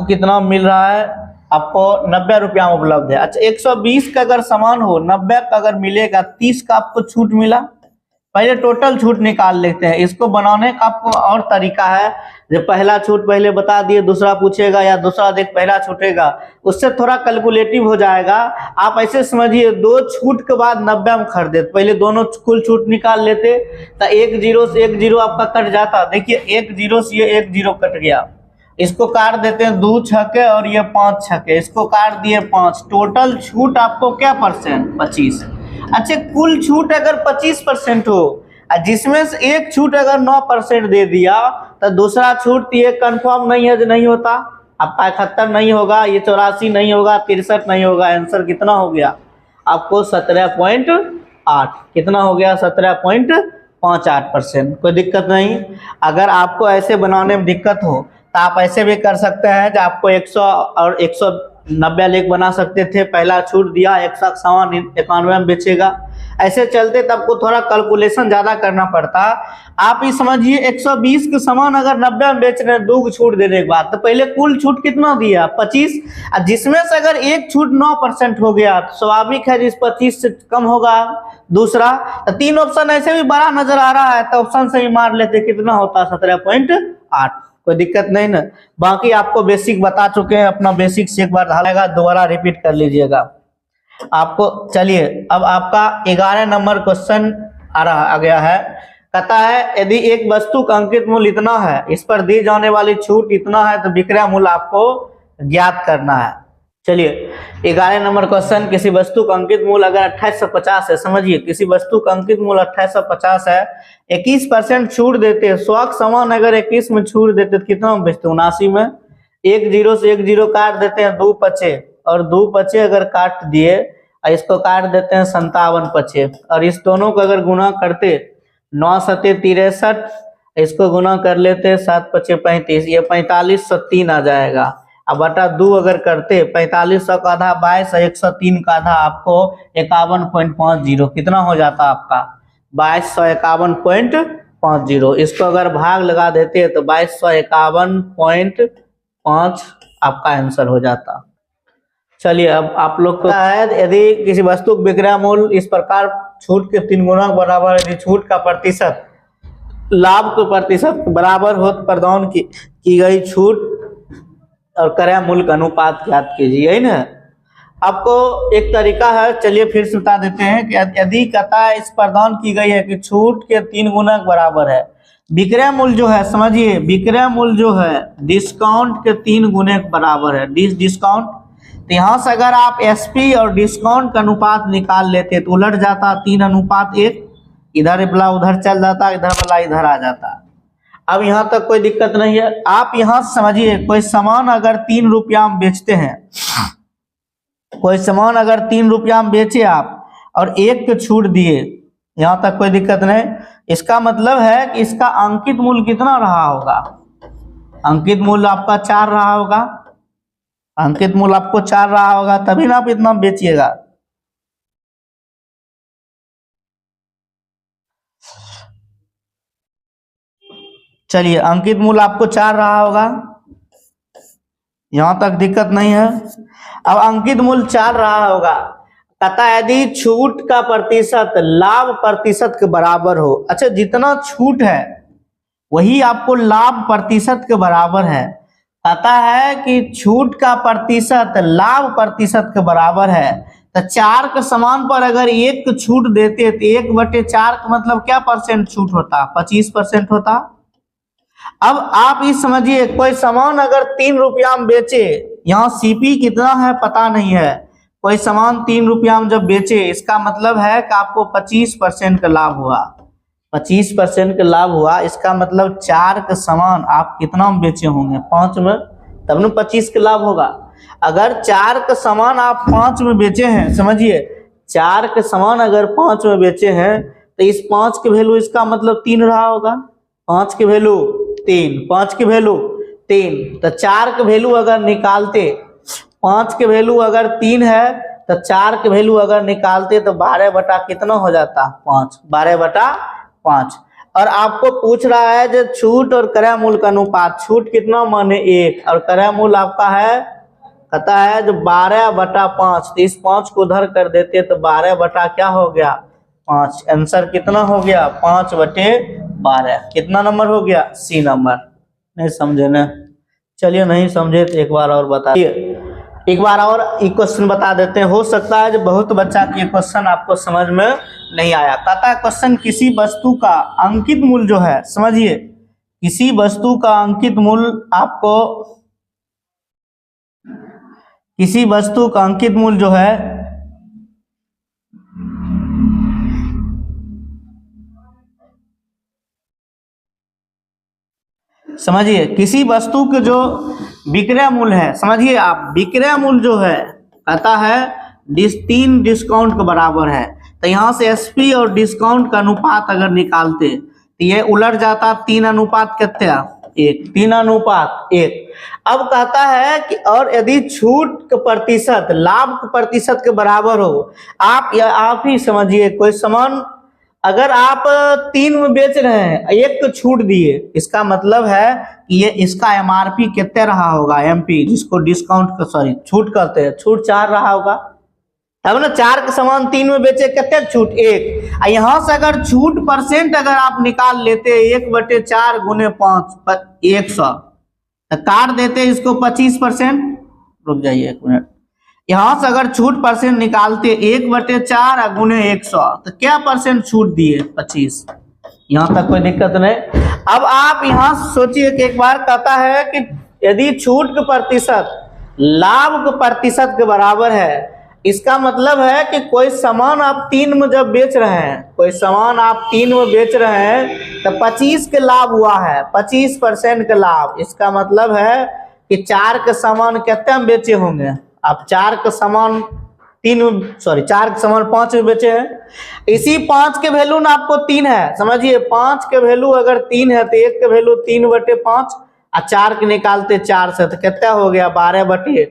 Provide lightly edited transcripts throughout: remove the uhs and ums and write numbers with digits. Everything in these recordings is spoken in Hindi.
कितना मिल रहा है आपको 90 रुपया में उपलब्ध है। अच्छा 120 का अगर सामान हो 90 का अगर मिलेगा 30 का आपको छूट मिला। पहले टोटल छूट निकाल लेते हैं। इसको बनाने का आपको और तरीका है, जो पहला छूट पहले बता दिए, दूसरा पूछेगा या दूसरा देख पहला छूटेगा, उससे थोड़ा कैलकुलेटिव हो जाएगा। आप ऐसे समझिए 2 छूट के बाद 90 में खरीदे, पहले दोनों कुल छूट निकाल लेते तो 1 0 से 1 0 आपका कट जाता। देखिए 1 0 से ये 1 0 कट गया, इसको काट देते हैं 2 छक्के और ये 5 छक्के, इसको काट दिए 5। टोटल छूट आपको क्या परसेंट? 25। अच्छा कुल छूट अगर 25% हो, जिसमें से एक छूट अगर 9% दे दिया तो दूसरा छूट ये कंफर्म नहीं है, जो नहीं होता। आपका 71 नहीं होगा, ये 84 नहीं होगा, 63 नहीं होगा। आंसर कितना हो गया आपको? 17.8। कितना हो गया? 17.58%। कोई दिक्कत नहीं। अगर आपको ऐसे बनाने में दिक्कत हो तो आप ऐसे भी कर सकते हैं, जो आपको 100 और 190 लेख बना सकते थे। पहला छूट दिया 100 सामान 91 में बेचेगा, ऐसे चलते तब को थोड़ा कैलकुलेशन ज्यादा करना पड़ता। आप ये समझिए 120 के सामान अगर 90 में बेच रहे हैं 2 छूट देने के बाद, तो पहले कुल छूट कितना दिया? 25। जिसमें से अगर एक छूट 9% हो गया तो स्वाभाविक है जिस 25 से कम होगा दूसरा। तो 3 ऑप्शन ऐसे भी बड़ा नजर आ रहा है, तो ऑप्शन से ही मार लेते, कितना होता? 17.8। कोई दिक्कत नहीं ना। बाकी आपको बेसिक बता चुके हैं, अपना बेसिक से एक बार ढालेगा, दोबारा रिपीट कर लीजिएगा आपको। चलिए अब आपका 11 नंबर क्वेश्चन आ गया है। कहता है यदि एक वस्तु का अंकित मूल्य इतना है, इस पर दी जाने वाली छूट इतना है, तो विक्रय मूल्य आपको ज्ञात करना है। चलिए 11 नंबर क्वेश्चन, किसी वस्तु का अंकित मूल्य अगर 2850 है, समझिए किसी वस्तु का अंकित मूल्य 2850 है, 21% छूट देते, 100 सामान अगर 21 में छूट देते तो कितना में बेचते? 79 में। 1 0 से 1 0 काट देते हैं, 2 पचे, और 2 पचे अगर काट दिए, इसको काट देते हैं 57 पचे, और इस दोनों को अगर गुना करते 9 सते 63, इसको गुना कर लेते 7 पचे 35, ये 4503 आ जाएगा। अब बटा 2 अगर करते 4500 का आधा 22, 103 का आधा आपको 51.50, कितना हो जाता आपका? 2251.50। इसको अगर भाग लगा देते तो 2251.5 आपका आंसर हो जाता। चलिए अब आप लोग को है, यदि किसी वस्तु का विक्रय मूल्य इस प्रकार छूट के 3 गुना बराबर, यदि छूट का प्रतिशत लाभ के प्रतिशत बराबर हो तो प्रदान की गई छूट और क्रय मूल्य का अनुपात ज्ञात कीजिए, है ना। आपको एक तरीका है, चलिए फिर से बता देते हैं कि यदि कहता है इस प्रदान की गई है कि छूट के 3 गुना बराबर है, विक्रय मूल्य जो है, समझिए विक्रय मूल्य जो है डिस्काउंट के 3 गुने बराबर है, डिस्काउंट। तो यहाँ से अगर आप एसपी और डिस्काउंट का अनुपात निकाल लेते तो उलट जाता 3:1, इधर वाला उधर चल जाता, इधर वाला इधर आ जाता। अब यहाँ तक कोई दिक्कत नहीं है। आप यहाँ समझिए कोई सामान अगर 3 रुपया में बेचते हैं, कोई सामान अगर 3 रुपया में बेचे आप और 1 के छूट दिए, यहाँ तक कोई दिक्कत नहीं। इसका मतलब है कि इसका अंकित मूल्य कितना रहा होगा? अंकित मूल्य आपका 4 रहा होगा, अंकित मूल्य आपको 4 रहा होगा, तभी ना आप इतना बेचिएगा। चलिए अंकित मूल्य आपको 4 रहा होगा, यहां तक दिक्कत नहीं है। अब अंकित मूल्य 4 रहा होगा, कहता है यदि छूट का प्रतिशत लाभ प्रतिशत के बराबर हो। अच्छा जितना छूट है वही आपको लाभ प्रतिशत के बराबर है। कहता है कि छूट का प्रतिशत लाभ प्रतिशत के बराबर है, तो 4 के समान पर अगर 1 छूट देते तो 1/4 का मतलब क्या परसेंट छूट होता? 25% होता। अब आप ये समझिए कोई सामान अगर 3 रुपया में बेचे, यहाँ सीपी कितना है पता नहीं है, कोई सामान 3 रुपया में जब बेचे, इसका मतलब है कि आपको 25% का लाभ हुआ, 25% का लाभ हुआ। इसका मतलब 4 का सामान आप कितना में बेचे होंगे? 5 में, तब न 25 का लाभ होगा। अगर 4 का सामान आप 5 में बेचे हैं, समझिए 4 के सामान अगर 5 में बेचे हैं तो इस 5 के वैल्यू इसका मतलब 3 रहा होगा, 5 के वैल्यू 3, 5 की वैल्यू 3, तो 4 के वैल्यू अगर निकालते, 5 के वैल्यू अगर 3 है तो 4 के वैल्यू अगर निकालते तो 12 बटा कितना हो जाता? 5, 12/5। और आपको पूछ रहा है जो छूट और क्रय मूल्य का अनुपात, छूट कितना माने 1 और क्रय मूल्य आपका है कहता है जो 12/5, तो इस 5 को उधर कर देते तो 12 बटा क्या हो गया 5। आंसर कितना हो गया 5/12। कितना नंबर हो गया सी नंबर। नहीं समझे ना, चलिए नहीं समझे तो एक बार और बता, एक बार और एक क्वेश्चन बता देते हैं। हो सकता है जो बहुत बच्चा के क्वेश्चन आपको समझ में नहीं आया। कहता है क्वेश्चन किसी वस्तु का अंकित मूल्य जो है, समझिए किसी वस्तु का अंकित मूल्य आपको, किसी वस्तु का अंकित मूल्य जो है समझिए किसी वस्तु के जो विक्रय मूल्य है, समझिए आप विक्रय मूल्य जो है कहता है 3 डिस्काउंट के बराबर है। तो यहाँ से एसपी और डिस्काउंट का अनुपात अगर निकालते तो ये उलट जाता 3:1 कितना 1, 3:1। अब कहता है कि और यदि छूट का प्रतिशत लाभ के प्रतिशत के बराबर हो, आप ही समझिए कोई सामान अगर आप 3 में बेच रहे हैं, 1 को छूट दिए, इसका मतलब है कि ये इसका एमआरपी कितने रहा होगा एमपी, जिसको डिस्काउंट सॉरी छूट करते हैं, छूट 4 रहा होगा, तब ना 4 का सामान 3 में बेचे कितने छूट 1। यहाँ से अगर छूट परसेंट अगर आप निकाल लेते 1/4 × 5 100, तो काट देते इसको 25%। रुक जाइए 1 मिनट, यहाँ से अगर छूट परसेंट निकालते 1/4 × 100 तो क्या परसेंट छूट दिए 25। यहाँ तक कोई दिक्कत नहीं। अब आप यहाँ सोचिए कि एक बार कहता है कि यदि छूट के प्रतिशत लाभ के प्रतिशत के बराबर है, इसका मतलब है कि कोई सामान आप 3 में जब बेच रहे हैं, कोई सामान आप 3 में बेच रहे हैं तो 25 के लाभ हुआ है, 25% का लाभ। इसका मतलब है कि 4 के सामान कितने में बेचे होंगे आप, 4 का सामान 4 के सामान 5 में बेचे हैं। इसी 5 के वैल्यू ना आपको 3 है, समझिए 5 के वैल्यू अगर 3 है तो 1 के वैल्यू 3/5 और 4 के निकालते 4 से तो कितना हो गया 12/5।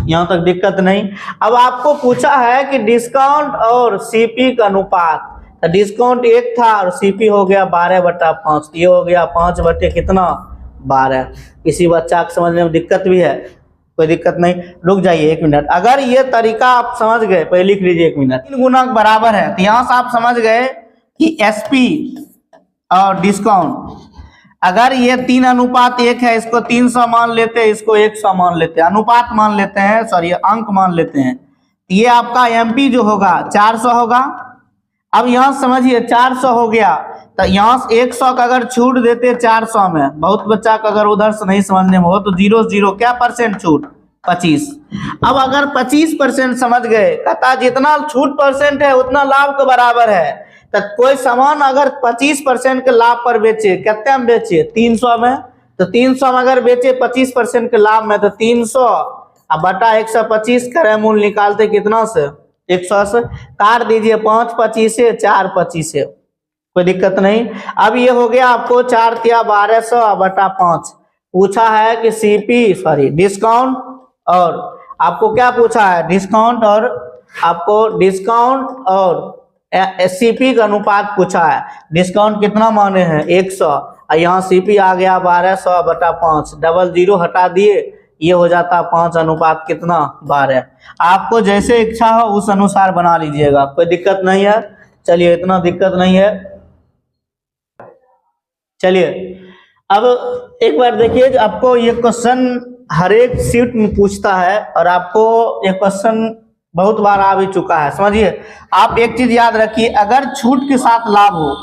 यहाँ तक दिक्कत नहीं। अब आपको पूछा है कि डिस्काउंट और सीपी का अनुपात, तो डिस्काउंट 1 था और सीपी हो गया 12/5, ये हो गया 5/12। किसी बच्चा को समझने में दिक्कत भी है? कोई दिक्कत नहीं, रुक जाइए 1 मिनट। अगर ये तरीका आप समझ गए, पहले लिख लीजिए 1 मिनट। 3 गुना के बराबर है तो यहाँ से आप समझ गए कि एसपी और डिस्काउंट, अगर ये 3:1 है, इसको 300 मान लेते हैं, इसको 100 मान लेते हैं, अनुपात मान लेते हैं, सॉरी अंक मान लेते हैं, ये आपका एमपी जो होगा 400 होगा। अब यहाँ समझिए 400 हो गया तो यहाँ से 100 का अगर छूट देते 400 में, बहुत बच्चा का अगर उधर से नहीं समझने में हो तो 0 क्या परसेंट छूट 25। अब अगर 25% समझ गए, कहता जितना छूट परसेंट है उतना लाभ के बराबर है। तो कोई सामान अगर 25% के लाभ पर बेचे, कितने में बेचे 300 में, तो 300 में अगर बेचे 25% के लाभ में तो 300 बटा 125 क्रय मूल्य निकालते कितना से 100 से, काट दीजिए 5/25 से 4/25 से, कोई दिक्कत नहीं। अब ये हो गया आपको 4 × 1200 बटा 5। पूछा है कि सीपी डिस्काउंट, और आपको क्या पूछा है डिस्काउंट, और आपको डिस्काउंट और सीपी का अनुपात पूछा है। डिस्काउंट कितना माने हैं 100 और यहाँ सीपी आ गया 1200/5, डबल 0 हटा दिए, ये हो जाता 5 कितना 12। आपको जैसे इच्छा हो उस अनुसार बना लीजिएगा, कोई दिक्कत नहीं है। चलिए इतना दिक्कत नहीं है। चलिए अब एक बार देखिए, आपको ये क्वेश्चन हर एक सीट में पूछता है और आपको ये क्वेश्चन बहुत बार आ भी चुका है। समझिए आप एक चीज याद रखिए, अगर छूट के साथ लाभ हो,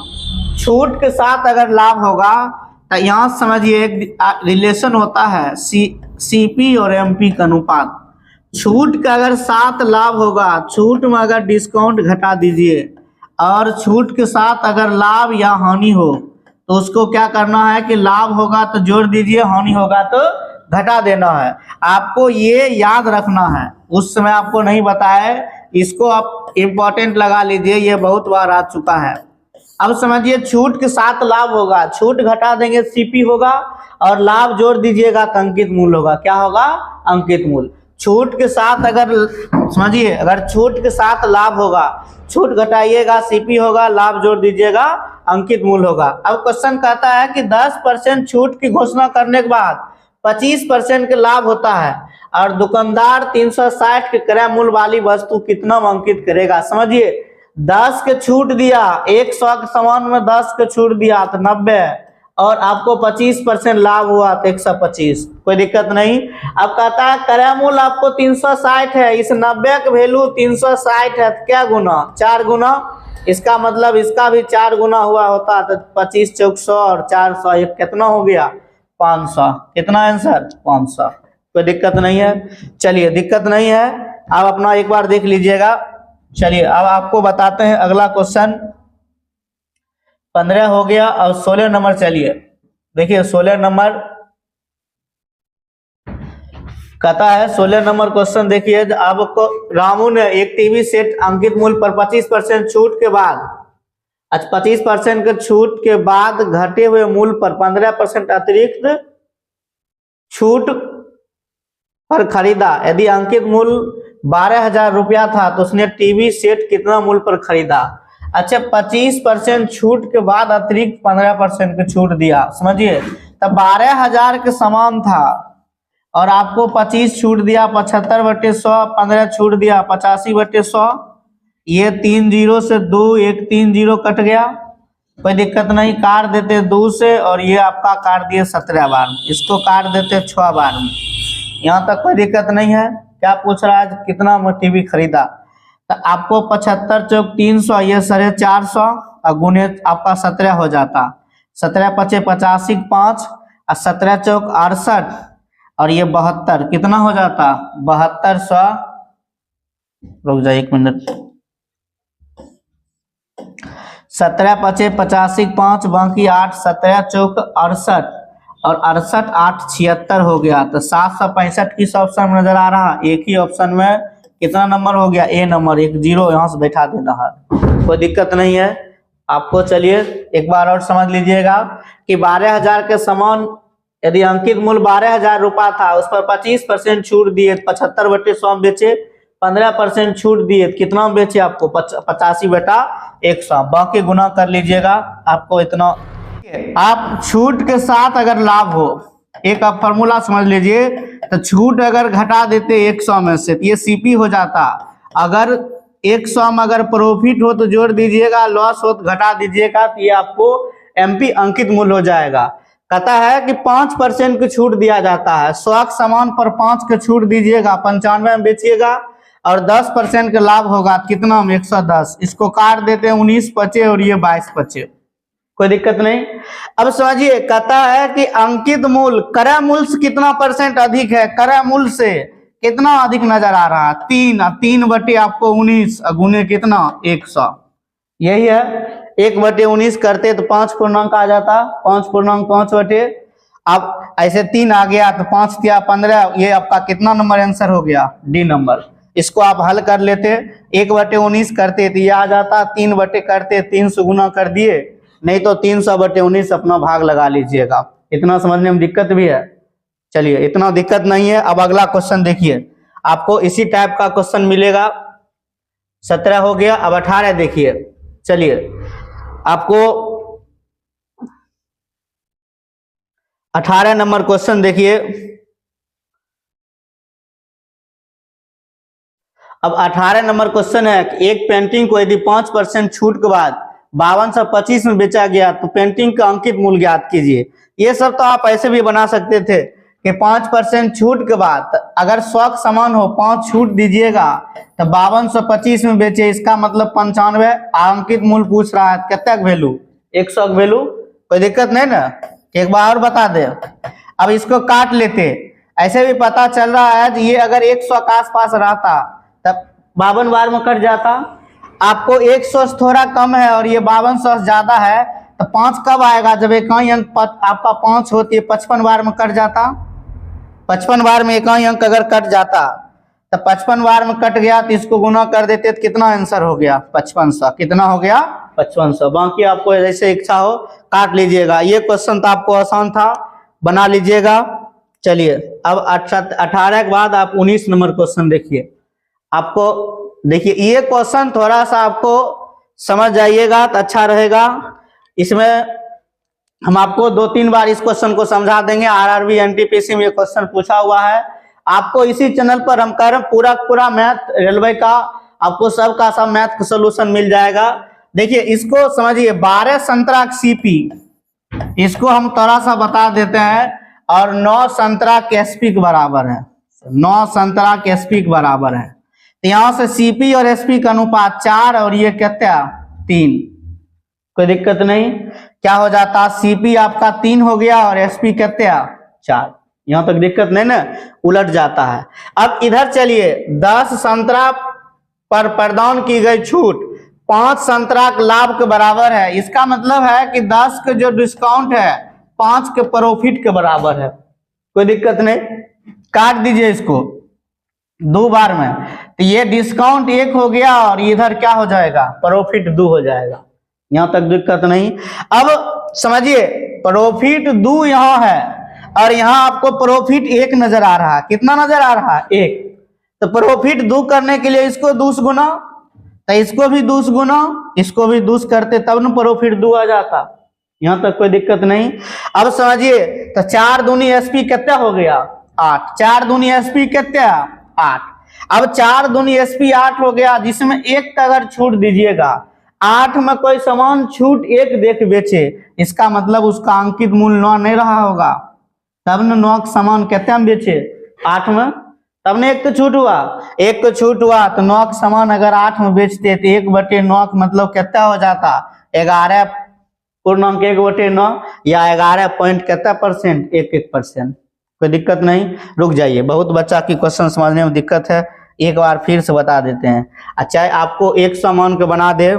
छूट के साथ अगर लाभ होगा तो यहाँ समझिए एक रिलेशन होता है सीपी और एमपी का अनुपात। छूट का अगर साथ लाभ होगा, छूट में अगर डिस्काउंट घटा दीजिए, और छूट के साथ अगर लाभ या हानि हो तो उसको क्या करना है कि लाभ होगा तो जोड़ दीजिए, हानि होगा तो घटा देना है। आपको ये याद रखना है, उस समय आपको नहीं बताया, इसको आप इम्पोर्टेंट लगा लीजिए, ये बहुत बार आ चुका है। अब समझिए छूट के साथ लाभ होगा, छूट घटा देंगे सीपी होगा, और लाभ जोड़ दीजिएगा तो अंकित मूल्य होगा। क्या होगा अंकित मूल्य। छूट के साथ अगर समझिए, अगर छूट के साथ लाभ होगा, छूट घटाइएगा सीपी होगा, लाभ जोड़ दीजिएगा अंकित मूल्य होगा। अब क्वेश्चन कहता है कि 10% छूट की घोषणा करने के बाद 25% के लाभ होता है और दुकानदार 360 के क्रय मूल्य वाली वस्तु कितना अंकित करेगा। समझिए 10 के छूट दिया, 100 के सामान में 10 के छूट दिया तो 90 और आपको 25% लाभ हुआ तो 125, कोई दिक्कत नहीं। अब कहता है क्रय मूल्य आपको 360 है, इस 90 का वैल्यू 360 है तो क्या गुना, 4 गुना, इसका मतलब इसका भी 4 गुना हुआ होता तो 25 चौक 100 और 400, ये कितना हो गया 500। कितना आंसर 500, कोई दिक्कत नहीं है। चलिए दिक्कत नहीं है, आप अपना एक बार देख लीजिएगा। चलिए अब आपको बताते हैं अगला क्वेश्चन। 15 हो गया और 16 नंबर। चलिए देखिए 16 नंबर कहता है, 16 नंबर क्वेश्चन देखिए, आपको रामू ने एक टीवी सेट अंकित मूल्य पर 25% छूट के बाद, अच्छा 25% के छूट के बाद घटे हुए मूल्य पर 15% अतिरिक्त छूट पर खरीदा। यदि अंकित मूल्य 12,000 रुपया था तो उसने टीवी सेट कितना मूल्य पर खरीदा। अच्छा 25% छूट के बाद अतिरिक्त 15% की छूट दिया। समझिए तब 12,000 के समान था और आपको 25 छूट दिया, 75/100, 15 छूट दिया 85/100, ये 3 जीरो से 2, 1 3 जीरो कट गया, कोई दिक्कत नहीं। काट देते 2 से और ये आपका काट दिए 17 बार, इसको काट देते 6 बार में, यहाँ तक कोई दिक्कत नहीं है। क्या पूछ रहा है कितना में टीवी खरीदा, तो आपको 75 चौक 300, ये 450 और गुने आपका 17 हो जाता, 17 पचे 85 5 और 17 चौक 68 और ये 72, कितना हो जाता 7200। रुक जाए 1 मिनट, 17 पचे 85 5 बाकी 8, 17 चौक 68 और 68 8 76 हो गया, तो 765 किस ऑप्शन में नजर आ रहा, एक ही ऑप्शन में कितना नंबर हो गया, ए नंबर, 1 जीरो यहाँ से बैठा देना है, कोई दिक्कत नहीं है आपको। चलिए एक बार और समझ लीजिएगा कि 12,000 के समान यदि अंकित मूल्य 12,000 रुपया था, उस पर 25% छूट दिए 75/100 में बेचे, 15% छूट दिए कितना बेचे आपको 85/100, बाकी गुना कर लीजिएगा आपको इतना। आप छूट के साथ अगर लाभ हो, एक आप फॉर्मूला समझ लीजिए, तो छूट अगर घटा देते 100 में से तो ये सीपी हो जाता, अगर 100 में अगर प्रॉफिट हो तो जोड़ दीजिएगा, लॉस हो तो घटा दीजिएगा, तो ये आपको एमपी अंकित मूल्य हो जाएगा। कहता है कि 5% की छूट दिया जाता है, 100 के सामान पर 5 के छूट दीजिएगा, 95 में बेचिएगा और 10% का लाभ होगा कितना में 110, इसको काट देते हैं 19 बचे और ये 22 बचे, कोई दिक्कत नहीं। अब समझिए कहता है कि अंकित मूल्य क्रय मूल्य से कितना परसेंट अधिक है, क्रय मूल्य से कितना अधिक नजर आ रहा है 3 बटे आपको 19 गुने कितना 100, यही है 1/19 करते तो 5 पूर्णांक आ जाता, 5 पूर्णांक 5 बटे, अब ऐसे 3 आ गया तो 5 दिया 15, ये आपका कितना नंबर आंसर हो गया डी नंबर। इसको आप हल कर लेते, 1/19 करते तो ये आ जाता, 3 बटे करते 3 से गुना कर दिए, नहीं तो 300/19 अपना भाग लगा लीजिएगा। इतना समझने में दिक्कत भी है, चलिए इतना दिक्कत नहीं है। अब अगला क्वेश्चन देखिए, आपको इसी टाइप का क्वेश्चन मिलेगा। 17 हो गया, अब 18 देखिए। चलिए आपको 18 नंबर क्वेश्चन देखिए। अब 18 नंबर क्वेश्चन है कि एक पेंटिंग को यदि 5% छूट के बाद 5225 में बेचा गया तो पेंटिंग का अंकित मूल्य ज्ञात कीजिए। ये सब तो आप ऐसे भी बना सकते थे कि 5% छूट के बाद अगर 100 सामान हो 5 छूट दीजिएगा तो 5225 में बेचे, इसका मतलब 95। अंकित मूल्य पूछ रहा है कितना वैल्यू 100 वैल्यू, कोई दिक्कत नहीं ना, एक बार और बता दे। अब इसको काट लेते, ऐसे भी पता चल रहा है कि ये अगर 100 के आसपास रहता तब 52 बार में कट जाता, आपको 100 थोड़ा कम है और ये 5200 ज्यादा है, तो 5 कब आएगा जब इकाई अंक आपका 5 होती है 55 बार में कट जाता, 55 बार में इकाई अंक अगर कट जाता तो 55 बार में कट गया तो इसको गुना कर देते तो कितना आंसर हो गया 5500, कितना हो गया 5500। बाकी आपको जैसे इच्छा हो काट लीजिएगा। ये क्वेश्चन तो आपको आसान था, बना लीजिएगा। चलिए अब 18 के बाद आप 19 नंबर क्वेश्चन देखिए। आपको देखिए ये क्वेश्चन थोड़ा सा आपको समझ जाइएगा तो अच्छा रहेगा। इसमें हम आपको 2-3 बार इस क्वेश्चन को समझा देंगे। आरआरबी एनटीपीसी में ये क्वेश्चन पूछा हुआ है। आपको इसी चैनल पर हम कह रहे हैं पूरा मैथ रेलवे का आपको सब का सब मैथ का सोल्यूशन मिल जाएगा। देखिए इसको समझिए 12 संतरा सीपी, इसको हम थोड़ा सा बता देते हैं, और 9 संतरा के एसपी के बराबर है। 9 संतरा के एसपी के बराबर है। तो यहां से सीपी और एसपी का अनुपात 4 और ये कितना 3, कोई दिक्कत नहीं। क्या हो जाता, सीपी आपका 3 हो गया और एसपी कितना 4, यहां तक दिक्कत नहीं ना, उलट जाता है। अब इधर चलिए 10 संतरा पर प्रदान की गई छूट 5 संतरा के लाभ के बराबर है। इसका मतलब है कि 10 के जो डिस्काउंट है 5 के प्रॉफिट के बराबर है। कोई दिक्कत नहीं, काट दीजिए इसको 2 बार में। तो ये डिस्काउंट 1 हो गया और इधर क्या हो जाएगा, प्रॉफिट 2 हो जाएगा। यहां तक दिक्कत नहीं। अब समझिए प्रॉफिट 2 यहां है और यहां आपको प्रॉफिट 1 नजर आ रहा है। कितना नजर आ रहा है, 1। तो प्रॉफिट 2 करने के लिए इसको 2 गुना, तो इसको भी 2 गुना, इसको भी 2 करते तब न प्रॉफिट 2 आ जाता। यहां तक कोई दिक्कत नहीं। अब समझिए तो 4 दूनी एसपी कितना हो गया 8, 4 दूनी एसपी कितना 8। अब 4 दूनी एसपी 8 हो गया, जिसमें 1 का अगर छूट दीजिएगा, 8 में कोई सामान छूट 1 देख बेचे, इसका मतलब उसका अंकित मूल्य 9 नहीं रहा होगा, तब न 9 का सामान कितना में बेचे 8 में, तब ने 1 तो छूट हुआ, 1 को छूट हुआ तो 9 का सामान अगर 8 में बेचते तो 1/9 का मतलब कितना हो जाता 11.1/9 या 11 पॉइंट कितना परसेंट 1%। कोई दिक्कत नहीं, रुक जाइए, बहुत बच्चा की क्वेश्चन समझने में दिक्कत है, एक बार फिर से बता देते हैं। अच्छा आपको 1 सामान को बना दे,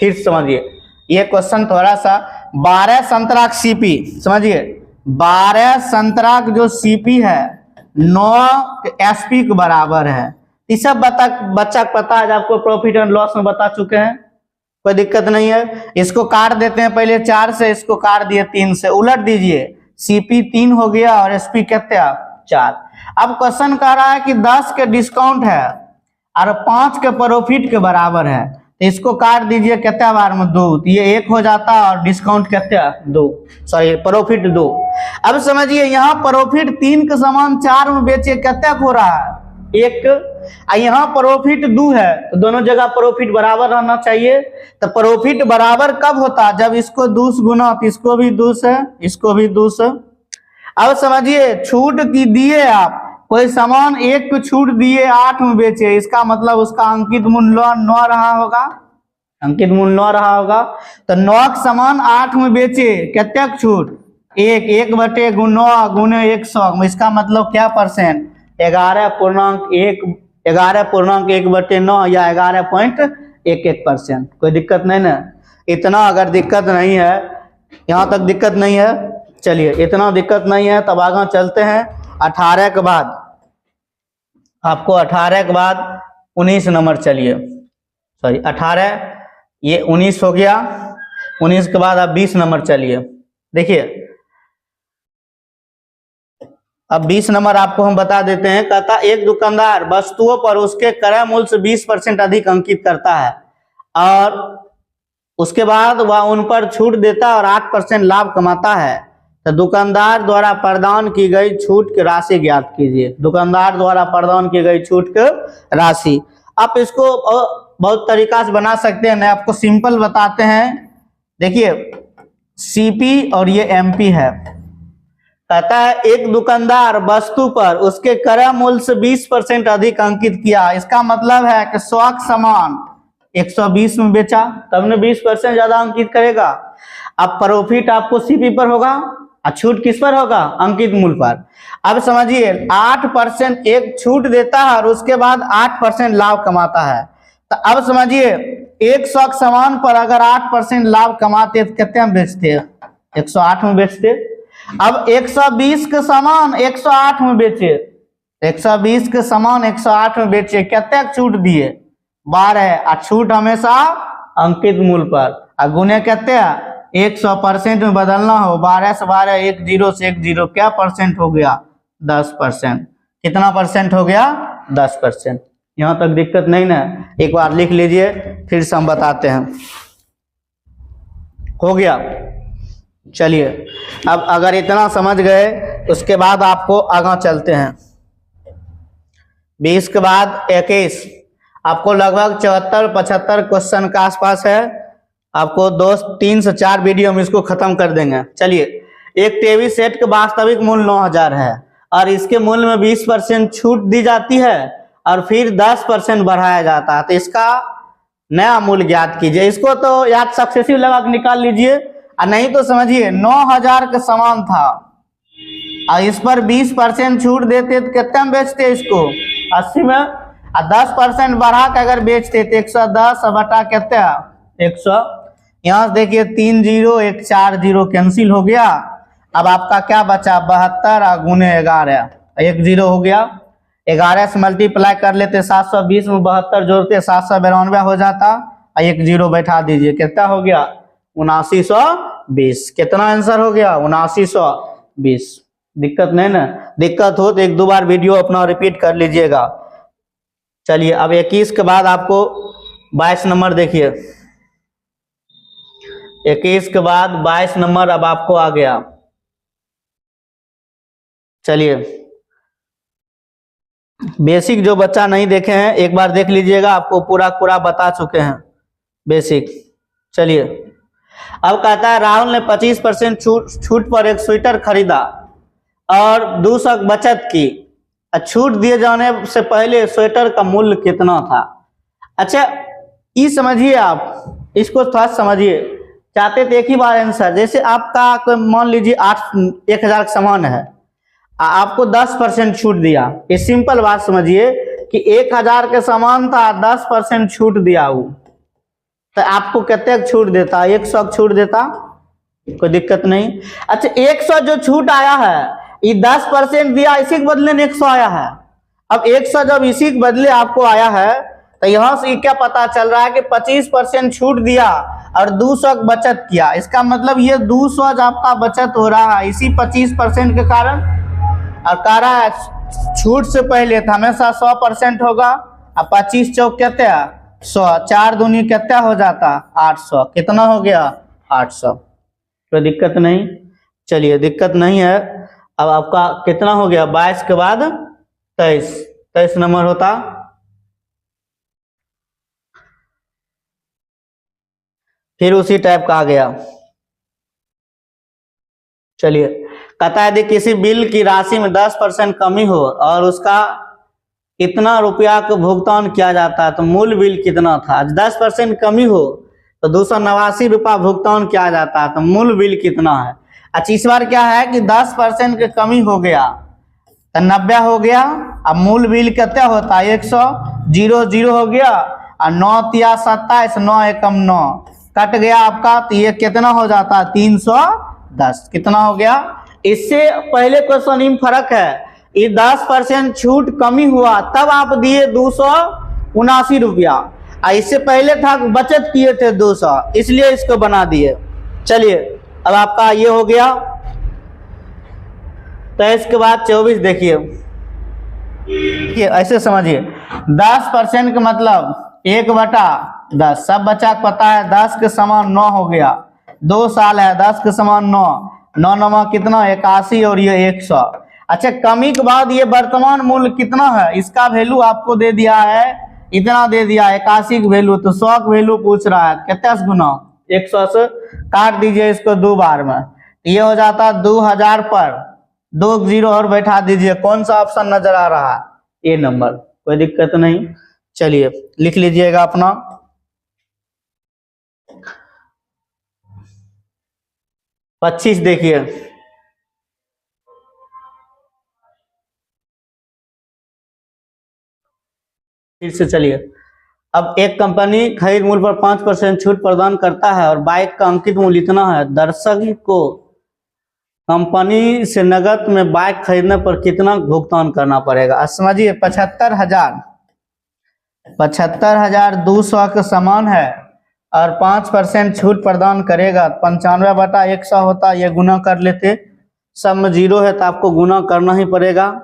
फिर समझिए ये क्वेश्चन थोड़ा सा। 12 संतरा सीपी, समझिए 12 संतरा जो सीपी है 9 एसपी के बराबर है। ये सब बच्चा को पता है, आपको प्रॉफिट एंड लॉस में बता चुके हैं, कोई दिक्कत नहीं है। इसको काट देते हैं पहले 4 से, इसको काट दिए 3 से, उलट दीजिए, सीपी 3 हो गया और एसपी कितना 4। अब क्वेश्चन कह रहा है कि 10 के डिस्काउंट है और 5 के प्रॉफिट के बराबर है, तो इसको काट दीजिए कितना बार में 2, तो ये 1 हो जाता और डिस्काउंट कितना 2, सॉरी प्रॉफिट 2। अब समझिए यहाँ प्रॉफिट 3 के सामान 4 में बेचे कितना हो रहा है 1, यहाँ प्रॉफिट 2 है, तो दोनों जगह प्रॉफिट बराबर रहना चाहिए। तो प्रॉफिट बराबर कब होता, जब इसको 2 गुना, तो इसको भी 2 से, इसको भी 2 से। अब समझिए छूट की दिए आप, कोई सामान 1 को छूट दिए 8 में बेचे, इसका मतलब उसका अंकित मूल्य 9 रहा होगा, अंकित मूल्य 9 रहा होगा। तो 9 का सामान 8 में बेचे, कितना छूट 1, 1/9 गुने 100, इसका मतलब क्या परसेंट 11.1/9 या 11.11%। कोई दिक्कत नहीं ना, इतना अगर दिक्कत नहीं है, यहाँ तक दिक्कत नहीं है, चलिए इतना दिक्कत नहीं है, तब आगे चलते हैं। 18 के बाद आपको 18 के बाद 19 नंबर, चलिए सॉरी 18, ये 19 हो गया, 19 के बाद आप 20 नंबर चलिए। देखिए अब 20 नंबर आपको हम बता देते हैं। कहता एक दुकानदार वस्तुओं पर उसके क्रय मूल्य से 20% अधिक अंकित करता है और उसके बाद वह उन पर छूट देता है और 8% लाभ कमाता है, तो दुकानदार द्वारा प्रदान की गई छूट की राशि ज्ञात कीजिए। दुकानदार द्वारा प्रदान की गई छूट की राशि, आप इसको बहुत तरीका से बना सकते हैं, मैं आपको सिंपल बताते हैं। देखिए सीपी और ये एमपी है। कहता है एक दुकानदार वस्तु पर उसके क्रय मूल्य से 20% अधिक अंकित किया, इसका मतलब है कि 100 का सामान 120 में बेचा, तब ने 20% ज्यादा अंकित करेगा। अब प्रॉफिट आपको सीपी पर होगा और छूट किस पर होगा, अंकित मूल्य पर। अब समझिए 8% एक छूट देता है और उसके बाद 8% लाभ कमाता है। तो अब समझिए 100 के सामान पर अगर 8% लाभ कमाते तो कितने में बेचते, 108 में बेचते। अब 120 के सामान 108 में बेचे, 120 के सामान 108 में बेचे, कितने छूट दिए 12, और छूट हमेशा अंकित मूल्य पर, और गुने कितने 100% में बदलना हो, 12 से 12, 1 0 से 1 0, क्या परसेंट हो गया? 10%। कितना परसेंट हो गया? 10%। यहाँ तक दिक्कत नहीं ना? एक बार लिख लीजिए, फिर से हम बताते हैं। हो गया? चलिए, अब अगर इतना समझ गए, उसके बाद आपको आगे चलते हैं। 20 के बाद 21, आपको लगभग 74-75 क्वेश्चन का आसपास है। आपको 3 से 4 वीडियो में इसको खत्म कर देंगे। चलिए, एक टीवी सेट का वास्तविक मूल्य 9000 है और इसके मूल्य में 20% छूट दी जाती है और फिर 10% बढ़ाया जाता है, तो इसका नया मूल्य ज्ञात कीजिए। इसको तो याद सक्सेसिव लगा के निकाल लीजिए, और नहीं तो समझिए 9000 के समान था और इस पर 20% छूट देते तो कितने में बेचते इसको? 80 में। और 10% बढ़ा के अगर बेचते तो 110 बटा कितना? 100। यहाँ से देखिए 3 0 1 4 0 कैंसिल हो गया। अब आपका क्या बचा? 72 और गुने 11, 1 0 हो गया। 11 से मल्टीप्लाई कर लेते, 720 में 72 जोड़ते 792 हो जाता, और 1 0 बैठा दीजिए, कितना हो गया? 7920। कितना आंसर हो गया? 7920। दिक्कत नहीं ना? दिक्कत हो तो 1-2 बार वीडियो अपना रिपीट कर लीजिएगा। चलिए, अब 21 के बाद आपको 22 नंबर देखिए। 21 के बाद 22 नंबर अब आपको आ गया। चलिए, बेसिक जो बच्चा नहीं देखे हैं एक बार देख लीजिएगा, आपको पूरा बता चुके हैं बेसिक। चलिए, अब कहता है राहुल ने 25% छूट पर एक स्वेटर खरीदा और 200 बचत की। छूट दिए जाने से पहले स्वेटर का मूल्य कितना था? अच्छा, ये समझिए, आप इसको थोड़ा समझिए। चाहते थे एक ही बार आंसर, जैसे आपका मान लीजिए 1000 का सामान है, आपको 10% छूट दिया। ये सिंपल बात समझिए कि 1000 के सामान था, 10% छूट दिया वो, तो आपको कितने छूट देता? 100 छूट देता, कोई दिक्कत नहीं। अच्छा, 100 जो छूट आया है, ये 10% दिया, इसी के बदले में 100 आया है। अब 100 जब इसी के बदले आपको आया है, तो यहां से क्या पता चल रहा है कि 25% छूट दिया और 200 बचत किया। इसका मतलब ये 200 आपका बचत हो रहा है इसी 25% के कारण। और कह रहा है छूट से पहले तो हमेशा 100% होगा। अब 25 चौक कितने? 100, 4 दूनी कितना हो जाता? 800। कितना हो गया? 800। कोई दिक्कत नहीं? चलिए, दिक्कत नहीं है। अब आपका कितना हो गया? 22 के बाद 23 नंबर होता। फिर उसी टाइप का आ गया। चलिए, कहता है यदि किसी बिल की राशि में 10% कमी हो और उसका कितना रुपया का भुगतान किया जाता है, तो मूल बिल कितना था? 10% कमी हो तो 289 रुपया भुगतान किया जाता है, तो मूल बिल कितना है? अच्छा, इस बार क्या है कि 10% की कमी हो गया तो 90 हो गया। अब मूल बिल कितना होता है? 100, 0 0 हो गया, और 9 तिया 27, 9 एकम 9 कट गया आपका, तो ये कितना हो जाता है? 310। कितना हो गया? इससे पहले क्वेश्चन में फर्क है, ये 10% छूट कमी हुआ तब आप दिए 279 रुपया, और इससे पहले था बचत किए थे 200, इसलिए इसको बना दिए। चलिए, अब आपका ये हो गया। 23 के बाद 24 देखिए, ऐसे समझिए। 10% का मतलब 1/10, सब बच्चा को पता है 10 के समान 9 हो गया। 2 साल है, 10 के समान 9, 9 9 कितना? 81, और ये 100। अच्छा, कमी के बाद ये वर्तमान मूल्य कितना है? इसका वैल्यू आपको दे दिया है, इतना दे दिया 81 की वैल्यू, तो 100 की वैल्यू पूछ रहा है, कितना से गुना? 100 से। काट दीजिए इसको 2 बार में, ये हो जाता 2000 पर 2 0 और बैठा दीजिए। कौन सा ऑप्शन नजर आ रहा है? ए नंबर। कोई दिक्कत नहीं? चलिए, लिख लीजिएगा अपना। पच्चीस देखिए, फिर से चलिए। अब एक कंपनी खरीद मूल्य पर 5% छूट प्रदान करता है और बाइक का अंकित मूल्य इतना है। दर्शक को कंपनी से नगद में बाइक खरीदने पर कितना भुगतान करना पड़ेगा? समझिए, 75,000 200 का सामान है और 5% छूट प्रदान करेगा। 95/100 होता, ये गुना कर लेते, सब में 0 है तो आपको गुना करना ही पड़ेगा,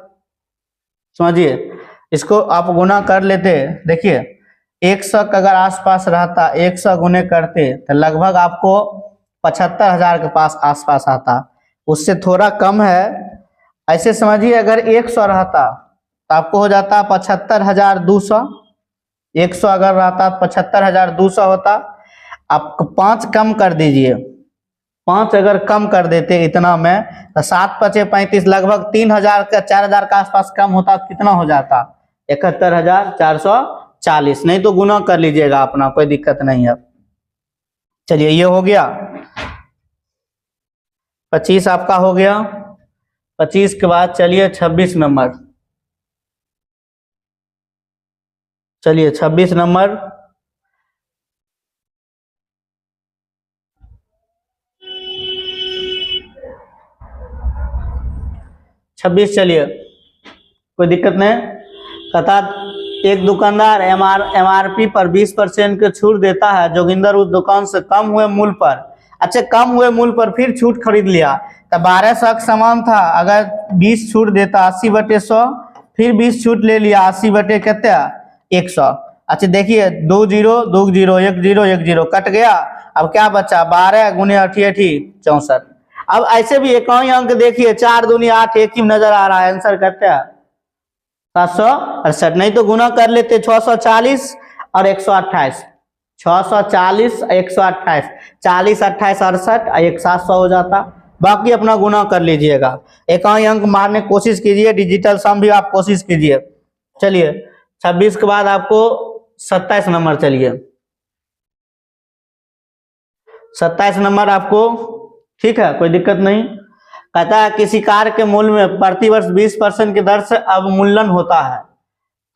समझिए। इसको आप गुना कर लेते, देखिए 100 का अगर आसपास रहता, 100 गुने करते तो लगभग आपको 75,000 के पास आसपास आता, उससे थोड़ा कम है। ऐसे समझिए अगर 100 रहता तो आपको हो जाता 75,200, 100 अगर रहता 75,200 होता। आप 5 कम कर दीजिए, 5 अगर कम कर देते इतना में तो 7 × 5 = 35, लगभग 3,000 का 4,000 का आसपास कम होता, कितना हो जाता 71,440। नहीं तो गुना कर लीजिएगा अपना, कोई दिक्कत नहीं है। चलिए ये हो गया, 25 आपका हो गया। 25 के बाद चलिए 26 नंबर, चलिए 26 नंबर। चलिए कोई दिक्कत नहीं। कहता एक दुकानदार एमआरपी पर 20% के छूट देता है, जोगिंदर उस दुकान से कम हुए मूल्य पर, अच्छा कम हुए मूल्य पर फिर छूट खरीद लिया, तो 1200 का सामान था, अगर 20 छूट देता 80/100, फिर 20 छूट ले लिया 80/100। अच्छा देखिए 2 0 2 0 1 0 1 0 कट गया, अब क्या बचा 12 × 8 = 64। अब ऐसे भी एक ही अंक देखिए, 4 दूनी 8, एक ही नजर आ रहा है, आंसर करते हैं 768। नहीं तो गुना कर लेते 640 और 128, 640 128, 40 28 68 और 1 700 हो जाता। बाकी अपना गुना कर लीजिएगा, एक ही अंक मारने की कोशिश कीजिए, डिजिटल सम भी आप कोशिश कीजिए। चलिए 26 के बाद आपको 27 नंबर, चलिए 27 नंबर आपको, ठीक है कोई दिक्कत नहीं। कहता है किसी कार के मूल्य में प्रतिवर्ष 20% की दर से अवमूल्यन होता है,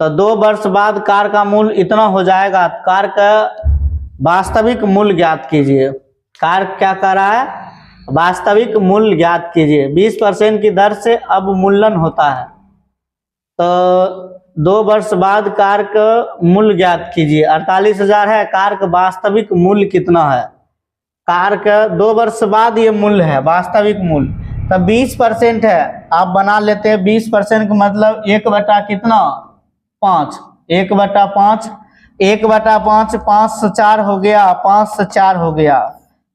तो 2 वर्ष बाद कार का मूल्य इतना हो जाएगा, कार का वास्तविक मूल्य ज्ञात कीजिए। कार क्या कर रहा है, वास्तविक मूल्य ज्ञात कीजिए। 20% की दर से अवमूल्यन होता है, तो 2 वर्ष बाद कार का मूल्य ज्ञात कीजिए। 48,000 है, कार का वास्तविक मूल्य कितना है, कार का 2 वर्ष बाद ये मूल्य है वास्तविक मूल्य, तब 20% है, आप बना लेते हैं 20% का मतलब 1 कितना 5, 1/5, 1/5 5 से 4 हो गया, 5 से 4 हो गया,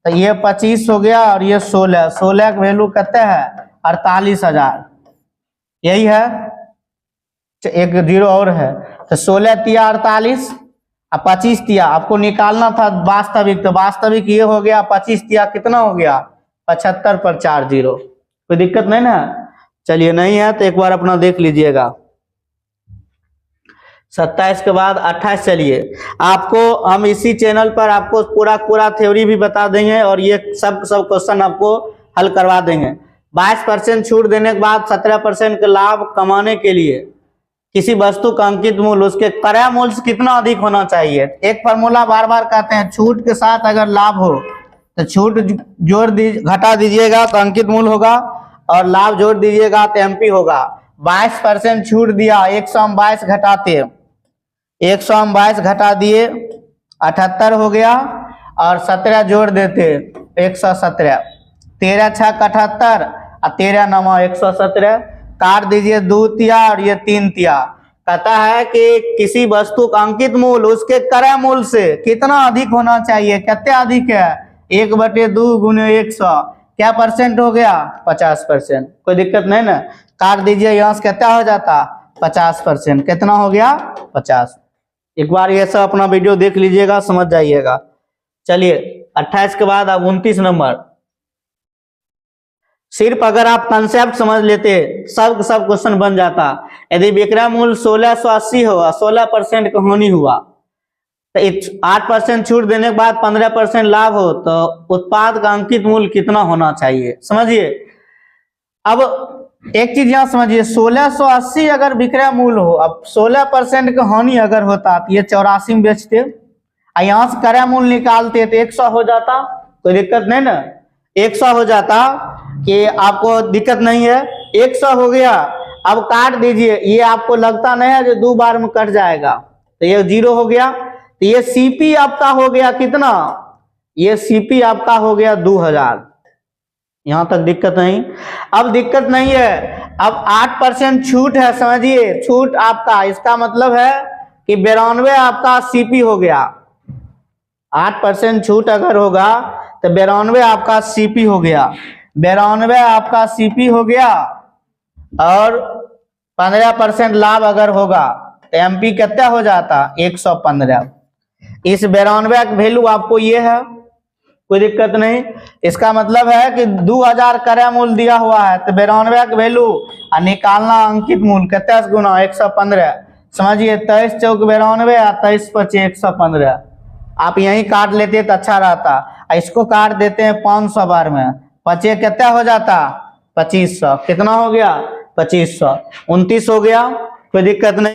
तो ये 25 हो गया और ये 16, 16 का वैल्यू कितना है 48,000, यही है, एक 0 और है, तो 16 तिया 48 और 25 तिया आपको निकालना था वास्तविक, तो वास्तविक ये हो गया 25 तिया कितना हो गया 75 पर 4 0, कोई दिक्कत नहीं ना। चलिए नहीं है तो एक बार अपना देख लीजिएगा। 27 के बाद 28, चलिए आपको हम इसी चैनल पर आपको पूरा थ्योरी भी बता देंगे और ये सब क्वेश्चन आपको हल करवा देंगे। 22% छूट देने के बाद 17% का लाभ कमाने के लिए किसी वस्तु का अंकित मूल्य उसके क्रय मूल्य से कितना अधिक होना चाहिए। एक फॉर्मूला बार बार कहते हैं, छूट के साथ अगर लाभ हो तो छूट जोड़ घटा दीजिएगा तो अंकित मूल्य होगा, और लाभ जोड़ दीजिएगा तो एमपी होगा। 22% छूट दिया, 122 घटाते, 122 घटा दिए 78 हो गया, और 17 जोड़ देते 117, 13 × 6 = 78 और 13 × 9 = 117, काट दीजिए 2 तिया और ये 3 तिया। कहता है कि किसी वस्तु का अंकित मूल्य उसके क्रय मूल्य से कितना अधिक होना चाहिए, कितना अधिक है 1/2 × 100, क्या परसेंट हो गया 50%, कोई दिक्कत नहीं ना। काट दीजिए, यहाँ से कितना हो जाता 50%, कितना हो गया 50। एक बार ये सब अपना वीडियो देख लीजिएगा, समझ जाइएगा। चलिए 28 के बाद अब 29 नंबर, सिर्फ अगर आप कंसेप्ट समझ लेते सब क्वेश्चन बन जाता। यदि विक्रय मूल्य 1680 हुआ, 16% का हानि हुआ, तो 8% छूट देने के बाद 15% लाभ हो, तो उत्पाद का अंकित मूल्य कितना होना चाहिए, समझिए। अब एक चीज यहाँ समझिए, 1680 अगर विक्रय मूल्य हो, अब 16% का हानि अगर होता तो ये 84 में बेचते, यहाँ से क्रय मूल्य निकालते तो 100 हो जाता, कोई दिक्कत नहीं ना, 100 हो जाता, कि आपको दिक्कत नहीं है। 100 हो गया, अब काट दीजिए, ये आपको लगता नहीं है जो 2 बार में कट जाएगा, तो ये 0 हो गया, तो ये सीपी आपका हो गया कितना, ये सीपी आपका हो गया 2000। यहां तक दिक्कत नहीं। अब दिक्कत नहीं है, अब 8% छूट है, समझिए छूट आपका, इसका मतलब है कि 92 आपका सीपी हो गया। 8% छूट अगर होगा तो 92 आपका सीपी हो गया, 92 आपका सीपी हो गया, और 15% लाभ अगर होगा तो एमपी कितना हो जाता, 115। इस 92 का वैल्यू आपको ये है, कोई दिक्कत नहीं। इसका मतलब है कि 2000 क्रय मूल्य दिया हुआ है, तो 92 का वैल्यू और निकालना अंकित मूल्य कितना गुना 115। समझिए 23 चौक 92 या 23 25 115। आप यही काट लेते तो अच्छा रहता, इसको काट देते हैं 500 बार में, 25 कितना हो जाता 2500, कितना हो गया 2500, 29 हो गया, कोई दिक्कत नहीं।